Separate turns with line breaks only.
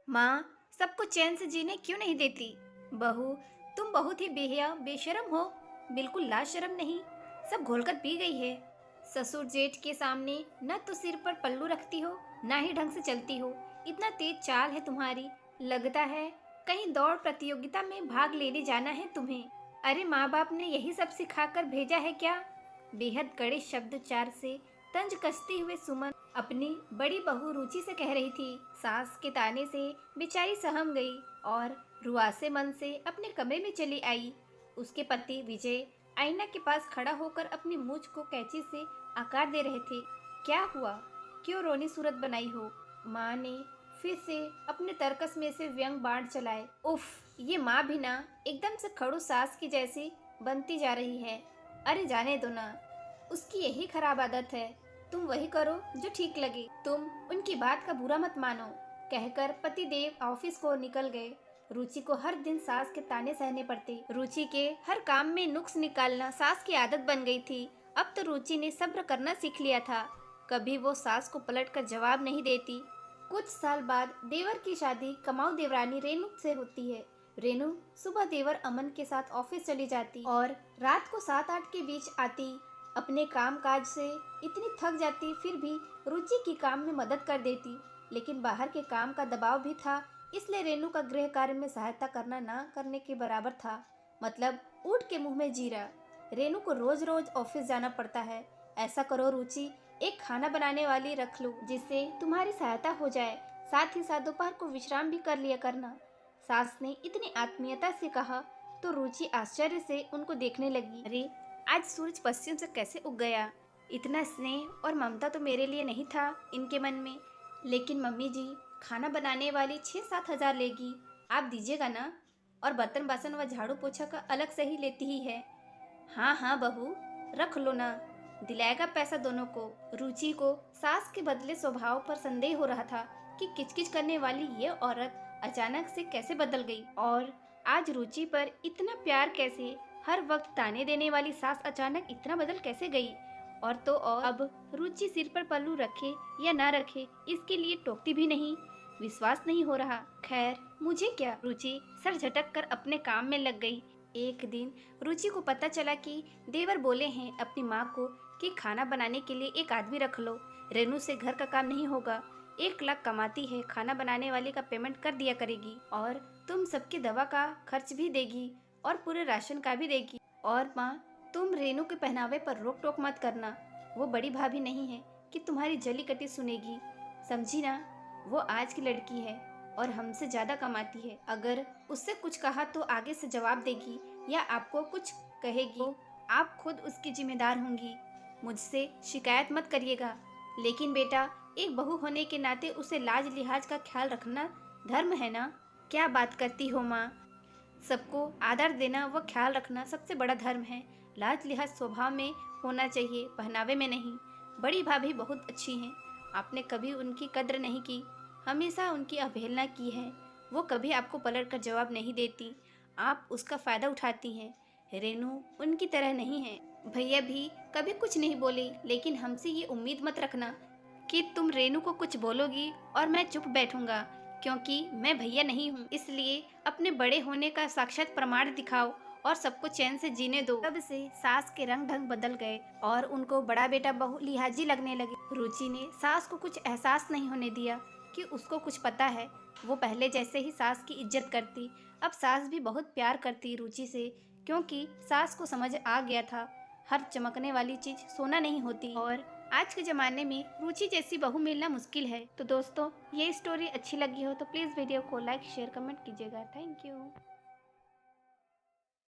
माँ सबको चैन से जीने क्यों नहीं देती? बहू, तुम बहुत ही बेहया बेशरम हो, बिल्कुल लाशरम नहीं, सब घोलकर पी गई है। ससुर जेठ के सामने न तो सिर पर पल्लू रखती हो, न ही ढंग से चलती हो। इतना तेज चाल है तुम्हारी, लगता है कहीं दौड़ प्रतियोगिता में भाग लेने जाना है तुम्हें। अरे माँ बाप ने यही सब सिखाकर भेजा है क्या? बेहद कड़े शब्दोच्चार से तंज कसते हुए सुमन अपनी बड़ी बहू रुचि से कह रही थी। सास के ताने से बेचारी सहम गई और रुआसे मन से अपने कमरे में चली आई। उसके पति विजय आईना के पास खड़ा होकर अपनी मूंछ को कैंची से आकार दे रहे थे। क्या हुआ, क्यों रोनी सूरत बनाई हो? माँ ने फिर से अपने तरकस में से व्यंग बाण चलाए। उफ, ये माँ भी ना एकदम से खड़ू सास की जैसी बनती जा रही है। अरे जाने दो ना, उसकी यही खराब आदत है। तुम वही करो जो ठीक लगे, तुम उनकी बात का बुरा मत मानो, कहकर पतिदेव ऑफिस को निकल गए। रुचि को हर दिन सास के ताने सहने पड़ते। रुचि के हर काम में नुक्स निकालना सास की आदत बन गई थी। अब तो रुचि ने सब्र करना सीख लिया था। कभी वो सास को पलट कर जवाब नहीं देती। कुछ साल बाद देवर की शादी कमाऊ देवरानी रेणु से होती है। रेणु सुबह देवर अमन के साथ ऑफिस चली जाती और रात को 7-8 के बीच आती। अपने काम काज से इतनी थक जाती, फिर भी रुचि की काम में मदद कर देती। लेकिन बाहर के काम का दबाव भी था, इसलिए रेणु का गृह कार्य में सहायता करना ना करने के बराबर था। मतलब ऊँट के मुंह में जीरा। रेणु को रोज रोज ऑफिस जाना पड़ता है। ऐसा करो रुचि, एक खाना बनाने वाली रख लो जिससे तुम्हारी सहायता हो जाए। साथ ही साथ दोपहर को विश्राम भी कर लिया करना। सास ने इतनी आत्मीयता से कहा तो रुचि आश्चर्य से उनको देखने लगी। अरे आज सूरज पश्चिम से कैसे उग गया? इतना स्नेह और ममता तो मेरे लिए नहीं था इनके मन में। लेकिन मम्मी जी, खाना बनाने वाली 6-7 हजार लेगी, आप दीजिएगा ना? और बर्तन बासन व झाड़ू पोछा का अलग से ही लेती ही है। हाँ हाँ बहू, रख लो ना, दिलाएगा पैसा दोनों को। रुचि को सास के बदले स्वभाव पर संदेह हो रहा था कि किचकिच करने वाली ये औरत अचानक से कैसे बदल गई, और आज रुचि पर इतना प्यार कैसे? हर वक्त ताने देने वाली सास अचानक इतना बदल कैसे गई? और तो और अब रुचि सिर पर पल्लू रखे या ना रखे, इसके लिए टोकती भी नहीं। विश्वास नहीं हो रहा। खैर मुझे क्या, रुचि सर झटक कर अपने काम में लग गई। एक दिन रुचि को पता चला कि देवर बोले हैं अपनी माँ को कि खाना बनाने के लिए एक आदमी रख लो, रेणु से घर का काम नहीं होगा। 1 लाख कमाती है, खाना बनाने वाले का पेमेंट कर दिया करेगी और तुम सबके दवा का खर्च भी देगी और पूरे राशन का भी देगी। और माँ, तुम रेणु के पहनावे पर रोक टोक मत करना, वो बड़ी भाभी नहीं है कि तुम्हारी जली कटी सुनेगी, समझी ना? वो आज की लड़की है और हमसे ज्यादा कमाती है। अगर उससे कुछ कहा तो आगे से जवाब देगी या आपको कुछ कहेगी, आप खुद उसकी जिम्मेदार होंगी। मुझसे शिकायत मत करिएगा। लेकिन बेटा, एक बहू होने के नाते उसे लाज लिहाज का ख्याल रखना धर्म है ना? क्या बात करती हो माँ? सबको आदर देना व ख्याल रखना सबसे बड़ा धर्म है। लाज लिहाज स्वभाव में होना चाहिए, पहनावे में नहीं। बड़ी भाभी बहुत अच्छी हैं, आपने कभी उनकी कद्र नहीं की, हमेशा उनकी अवहेलना की है। वो कभी आपको पलट कर जवाब नहीं देती, आप उसका फ़ायदा उठाती हैं। रेणु उनकी तरह नहीं है। भैया भी कभी कुछ नहीं बोले, लेकिन हमसे ये उम्मीद मत रखना कि तुम रेणु को कुछ बोलोगी और मैं चुप बैठूंगा, क्योंकि मैं भैया नहीं हूँ। इसलिए अपने बड़े होने का साक्षात प्रमाण दिखाओ और सबको चैन से जीने दो। तब से सास के रंग ढंग बदल गए और उनको बड़ा बेटा बहु लिहाजी लगने लगे। रुचि ने सास को कुछ एहसास नहीं होने दिया कि उसको कुछ पता है। वो पहले जैसे ही सास की इज्जत करती, अब सास भी बहुत प्यार करती रुचि से, क्योंकि सास को समझ आ गया था हर चमकने वाली चीज सोना नहीं होती और आज के ज़माने में रुचि जैसी बहू मिलना मुश्किल है। तो दोस्तों, ये स्टोरी अच्छी लगी हो तो प्लीज़ वीडियो को लाइक शेयर कमेंट कीजिएगा। Thank you.